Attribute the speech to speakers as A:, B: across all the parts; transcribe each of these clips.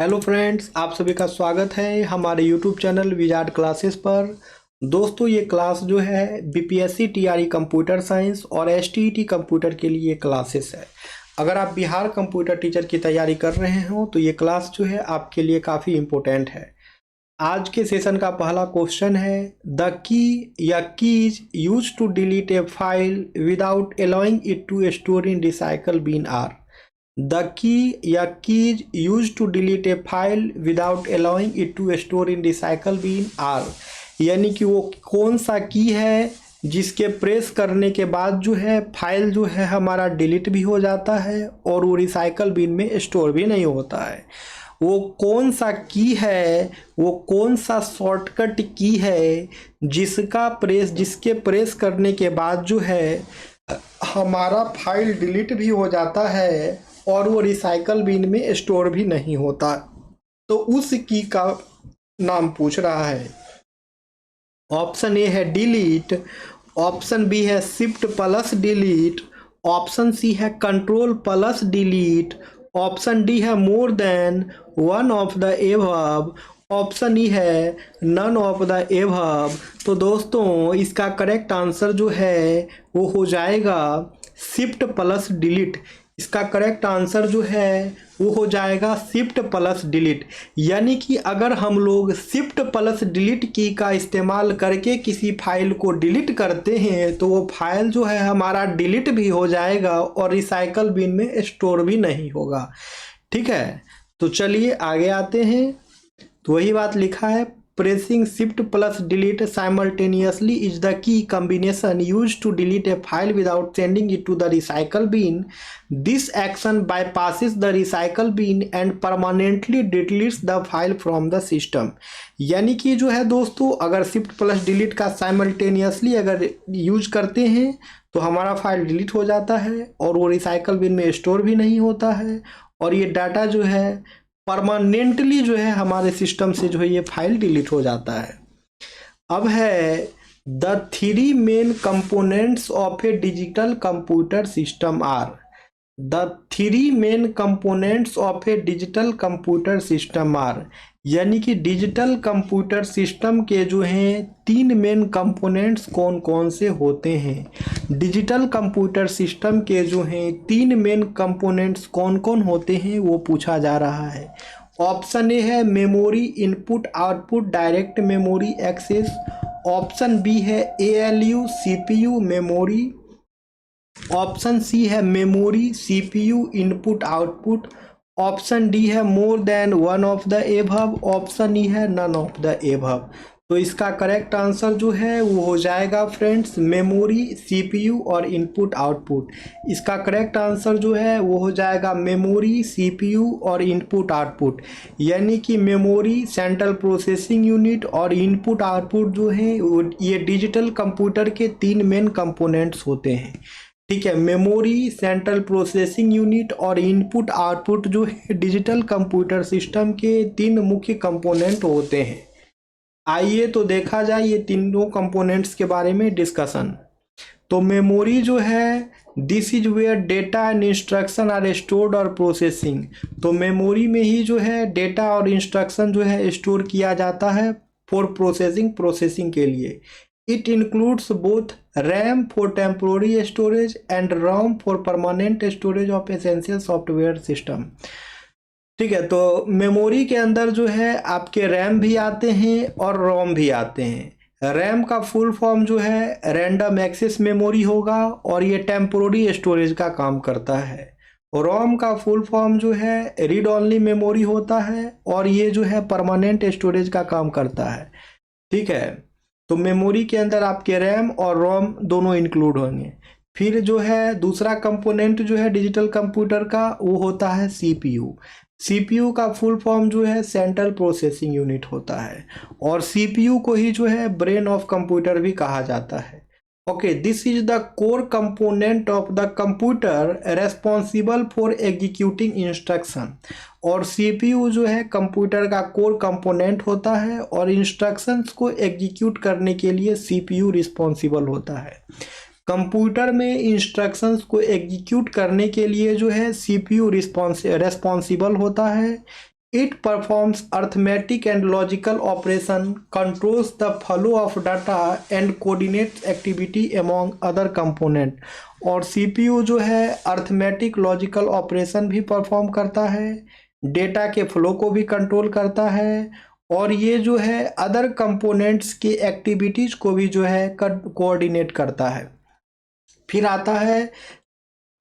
A: Hello friends, आप सभी का स्वागत है हमारे यूट्यूब चैनल विजार्ड क्लासेस पर। दोस्तों, ये क्लास जो है बीपीएससी टीआरई कंप्यूटर साइंस और एसटीईटी कंप्यूटर के लिए क्लासेस है। अगर आप बिहार कंप्यूटर टीचर की तैयारी कर रहे हो तो ये क्लास जो है आपके लिए काफ़ी इम्पोर्टेंट है। आज के सेशन का पहला क्वेश्चन है, द की या keys use to delete a file without allowing it to store in recycle bin are. The key या keys use to delete a file without allowing it to store in recycle bin are. यानी कि वो कौन सा की है जिसके press करने के बाद जो है फाइल जो है हमारा डिलीट भी हो जाता है और वो रिसाइकल बिन में स्टोर भी नहीं होता है। वो कौन सा की है, वो कौन सा शॉर्टकट की है जिसके प्रेस करने के बाद जो है हमारा फाइल डिलीट भी हो जाता है और वो रिसाइकल बिन में स्टोर भी नहीं होता। तो उस की का नाम पूछ रहा है। ऑप्शन ए है डिलीट, ऑप्शन बी है shift plus delete, option C है control plus delete, option D है more than one of the above, option E है नन ऑफ द एबव। तो दोस्तों, इसका करेक्ट आंसर जो है वो हो जाएगा शिफ्ट प्लस डिलीट। इसका करेक्ट आंसर जो है वो हो जाएगा शिफ्ट प्लस डिलीट। यानी कि अगर हम लोग शिफ्ट प्लस डिलीट की का इस्तेमाल करके किसी फाइल को डिलीट करते हैं तो वो फाइल जो है हमारा डिलीट भी हो जाएगा और रिसाइकल बिन में स्टोर भी नहीं होगा। ठीक है, तो चलिए आगे आते हैं। तो वही बात लिखा है, pressing shift plus delete simultaneously is the key combination use to delete a file without sending it to the recycle bin. This action bypasses the recycle bin and permanently deletes the file from the system। यानी कि जो है दोस्तों, अगर shift plus delete का simultaneously अगर use करते हैं तो हमारा फाइल डिलीट हो जाता है और वो रिसाइकल बिन में स्टोर भी नहीं होता है और ये डाटा जो है परमानेंटली जो है हमारे सिस्टम से जो है ये फाइल डिलीट हो जाता है। अब है the three main components of a digital computer system are. The three main components of a digital computer system are. यानी कि डिजिटल कंप्यूटर सिस्टम के जो हैं तीन मेन कंपोनेंट्स कौन कौन से होते हैं। डिजिटल कंप्यूटर सिस्टम के जो हैं तीन मेन कंपोनेंट्स कौन कौन होते हैं वो पूछा जा रहा है। ऑप्शन ए है memory input output direct memory access, option B है ALU CPU memory, option C है memory CPU input output, option D है more than one of the above, option E है नन ऑफ द एबव। तो इसका correct answer जो है वो हो जाएगा फ्रेंड्स मेमोरी सीपीयू और इनपुट आउटपुट। इसका करेक्ट आंसर जो है वो हो जाएगा मेमोरी सीपीयू और इनपुट आउटपुट। यानी कि मेमोरी सेंट्रल प्रोसेसिंग यूनिट और इनपुट आउटपुट जो है ये डिजिटल कंप्यूटर के तीन मेन कंपोनेंट्स होते हैं। ठीक है, मेमोरी सेंट्रल प्रोसेसिंग यूनिट और इनपुट आउटपुट जो है डिजिटल कंप्यूटर सिस्टम के तीन मुख्य कंपोनेंट होते हैं। आइए तो देखा जाए ये तीनों कंपोनेंट्स के बारे में डिस्कशन। तो मेमोरी जो है this is where data and instruction are stored और प्रोसेसिंग। तो मेमोरी में ही जो है डेटा और इंस्ट्रक्शन जो है स्टोर किया जाता है फॉर प्रोसेसिंग के लिए। It includes both RAM for temporary storage and ROM for permanent storage of essential software system। ठीक है, तो मेमोरी के अंदर जो है आपके रैम भी आते हैं और रोम भी आते हैं। रैम का फुल फॉर्म जो है रैंडम एक्सेस मेमोरी होगा और ये टेम्पोररी स्टोरेज का काम करता है। रोम का फुल फॉर्म जो है रीड ओनली मेमोरी होता है और ये जो है परमानेंट स्टोरेज का काम करता है। ठीक है, तो मेमोरी के अंदर आपके रैम और रोम दोनों इंक्लूड होंगे। फिर जो है दूसरा कंपोनेंट जो है डिजिटल कंप्यूटर का वो होता है सीपीयू। सीपीयू का फुल फॉर्म जो है सेंट्रल प्रोसेसिंग यूनिट होता है और सीपीयू को ही जो है ब्रेन ऑफ कंप्यूटर भी कहा जाता है। Okay, this is the core component of the computer responsible for executing instruction. और सीपीयू जो है कंप्यूटर का कोर कंपोनेंट होता है और इंस्ट्रक्शंस को एग्जीक्यूट करने के लिए सीपीयू रिस्पॉन्सिबल होता है। कंप्यूटर में इंस्ट्रक्शंस को एग्जीक्यूट करने के लिए जो है सीपीयू रिस्पॉन्सिबल होता है। It performs arithmetic and logical operation, controls the flow of data and coordinates activity among other component। और CPU जो है अर्थमेटिक लॉजिकल ऑपरेशन भी परफॉर्म करता है, डेटा के फ्लो को भी कंट्रोल करता है, और ये जो है अदर कंपोनेंट्स की एक्टिविटीज को भी जो है कोऑर्डिनेट करता है। फिर आता है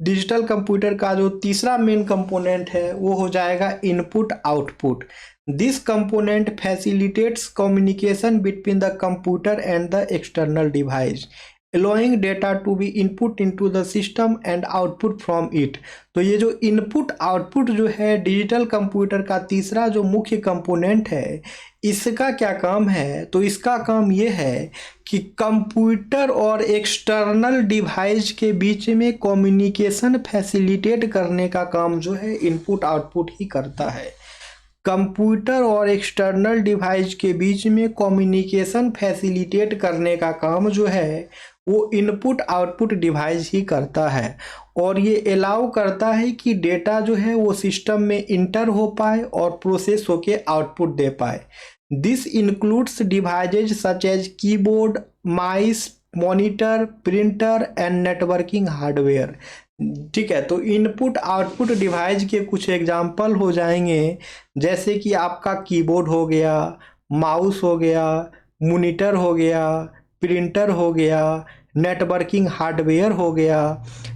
A: डिजिटल कंप्यूटर का जो तीसरा मेन कंपोनेंट है वो हो जाएगा input output. This component facilitates communication between the computer and the external device, allowing data to be input into the system and output from it। तो ये जो इनपुट आउटपुट जो है डिजिटल कंप्यूटर का तीसरा जो मुख्य कंपोनेंट है, इसका क्या काम है? तो इसका काम ये है कि कंप्यूटर और एक्सटर्नल डिवाइस के बीच में कम्युनिकेशन फैसिलिटेट करने का काम जो है इनपुट आउटपुट ही करता है। कंप्यूटर और एक्सटर्नल डिवाइस के बीच में कम्युनिकेशन फैसिलिटेट करने का काम जो है वो इनपुट आउटपुट डिवाइस ही करता है, और ये अलाउ करता है कि डेटा जो है वो सिस्टम में इंटर हो पाए और प्रोसेस होके आउटपुट दे पाए। This includes devices such as keyboard, mouse, monitor, printer and networking hardware. ठीक है, तो इनपुट आउटपुट डिवाइस के कुछ एग्जाम्पल हो जाएंगे, जैसे कि आपका कीबोर्ड हो गया, माउस हो गया, मॉनिटर हो गया, प्रिंटर हो गया, नेटवर्किंग हार्डवेयर हो गया।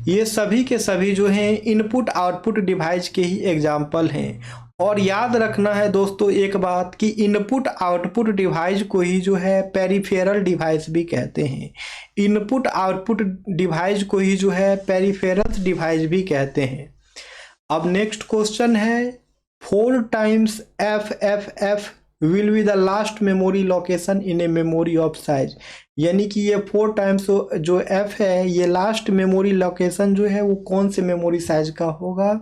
A: ये सभी के सभी जो हैं इनपुट आउटपुट डिवाइस के ही एग्जाम्पल हैं। और याद रखना है दोस्तों एक बात कि इनपुट आउटपुट डिवाइस को ही जो है पेरिफेरल डिवाइस भी कहते हैं। इनपुट आउटपुट डिवाइस को ही जो है पेरिफेरल डिवाइस भी कहते हैं। अब नेक्स्ट क्वेश्चन है 4 times FFF will be the last memory location in a memory of size. यानी कि ये 4 times जो F है ये लास्ट मेमोरी लोकेशन जो है वो कौन से मेमोरी साइज का होगा?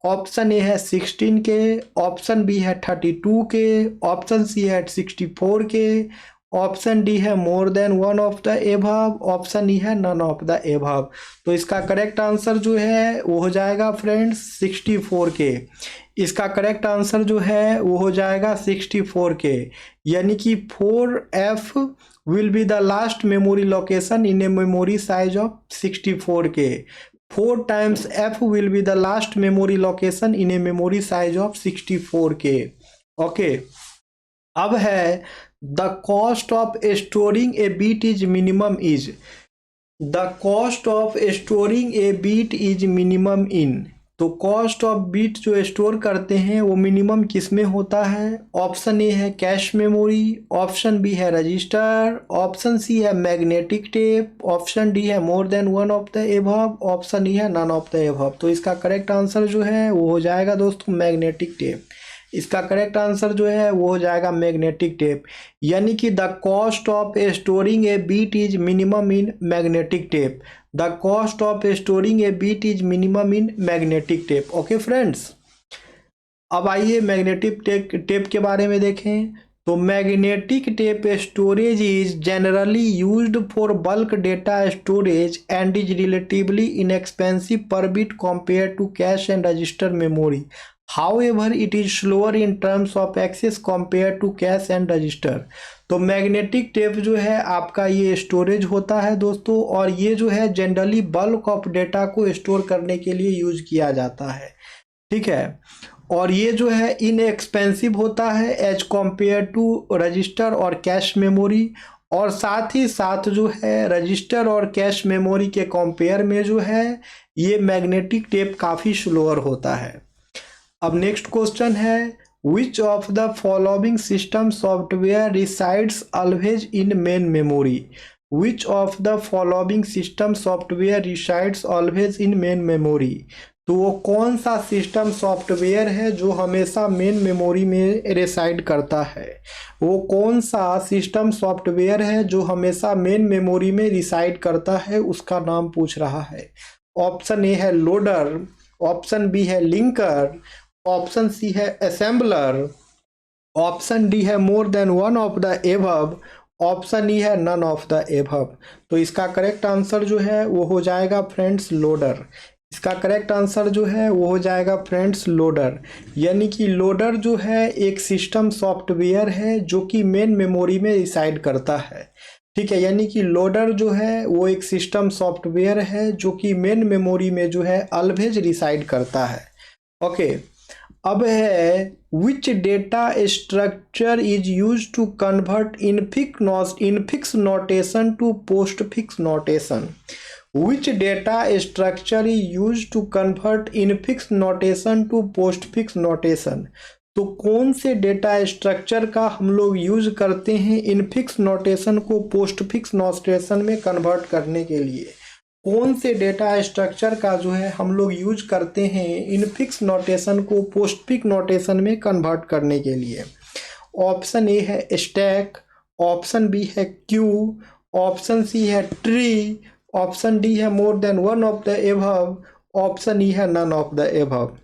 A: ऑप्शन ए है 16 के, ऑप्शन बी है 32 के, ऑप्शन सी है 64 के, ऑप्शन डी है more than one of the above, option E है नन ऑफ द एबव। तो इसका करेक्ट आंसर जो है वो हो जाएगा फ्रेंड्स 64 के। इसका करेक्ट आंसर जो है वो हो जाएगा 64 के, यानी कि 4F will be the last memory location in a memory size of 64 के। 4 times F will be the last memory location in a memory size of 64 K। Okay, अब है the cost of storing a bit is minimum is। the cost of storing a bit is minimum in। तो cost off beat जो store करते हैं वो minimum किस में होता है? ऑप्शन ए है कैश मेमोरी, ऑप्शन बी है रजिस्टर, ऑप्शन सी है मैग्नेटिक टेप, ऑप्शन डी है more than one of the above, option E है नन ऑफ द एबव। तो इसका करेक्ट आंसर जो है वो हो जाएगा दोस्तों मैग्नेटिक टेप। इसका करेक्ट आंसर जो है वो हो जाएगा मैग्नेटिक टेप, यानी कि the cost of storing a bit is minimum in magnetic tape. The cost of storing a bit is minimum in magnetic tape. Okay friends, अब आइए मैग्नेटिक टेप के बारे में देखें। तो magnetic tape storage is generally used for bulk data storage and is relatively inexpensive per bit compare to cash and register memory. However, it is slower in terms of access compared to cache and register। तो magnetic tape जो है आपका ये storage होता है दोस्तों, और ये जो है जनरली बल्क ऑफ डेटा को स्टोर करने के लिए यूज किया जाता है। ठीक है, और ये जो है इनएक्सपेंसिव होता है एज कम्पेयर टू रजिस्टर और कैश मेमोरी, और साथ ही साथ जो है रजिस्टर और कैश मेमोरी के कंपेयर में जो है ये मैग्नेटिक टेप काफ़ी स्लोअर होता है। अब नेक्स्ट क्वेश्चन है which of the following system software resides always in main memory. Which of the following system software resides always in main memory. तो वो कौन सा सिस्टम सॉफ्टवेयर है जो हमेशा मेन मेमोरी में रिसाइड करता है? वो कौन सा सिस्टम सॉफ्टवेयर है जो हमेशा मेन मेमोरी में रिसाइड करता है, उसका नाम पूछ रहा है। ऑप्शन ए है लोडर, ऑप्शन बी है लिंकर, ऑप्शन सी है असेंबलर, ऑप्शन डी है more than one of the above, option E है नन ऑफ द एबव। तो इसका करेक्ट आंसर जो है वो हो जाएगा फ्रेंड्स लोडर। इसका करेक्ट आंसर जो है वो हो जाएगा फ्रेंड्स लोडर। यानी कि लोडर जो है एक सिस्टम सॉफ्टवेयर है जो कि मेन मेमोरी में रिसाइड करता है। ठीक है, यानी कि लोडर जो है वो एक सिस्टम सॉफ्टवेयर है जो कि मेन मेमोरी में जो है ऑलवेज रिसाइड करता है। ओके, अब है which data structure is use to convert infix notation to postfix notation. Which data structure is used to convert infix notation to postfix notation? तो कौन से डेटा स्ट्रक्चर का हम लोग यूज करते हैं इनफिक्स नोटेशन को पोस्टफिक्स नोटेशन में कन्वर्ट करने के लिए? कौन से डेटा स्ट्रक्चर का जो है हम लोग यूज करते हैं इनफिक्स नोटेशन को पोस्टफिक्स नोटेशन में कन्वर्ट करने के लिए? ऑप्शन ए है स्टैक, ऑप्शन बी है क्यू, ऑप्शन सी है ट्री, ऑप्शन डी है more than one of the above, option E है नन ऑफ द एबव।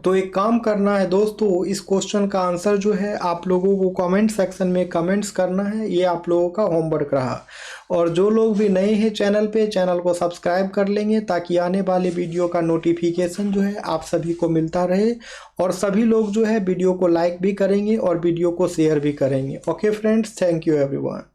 A: तो एक काम करना है दोस्तों, इस क्वेश्चन का आंसर जो है आप लोगों को कमेंट सेक्शन में कमेंट्स करना है, ये आप लोगों का होमवर्क रहा। और जो लोग भी नए हैं चैनल पे, चैनल को सब्सक्राइब कर लेंगे ताकि आने वाले वीडियो का नोटिफिकेशन जो है आप सभी को मिलता रहे। और सभी लोग जो है वीडियो को लाइक भी करेंगे और वीडियो को शेयर भी करेंगे। Okay friends, thank you everyone.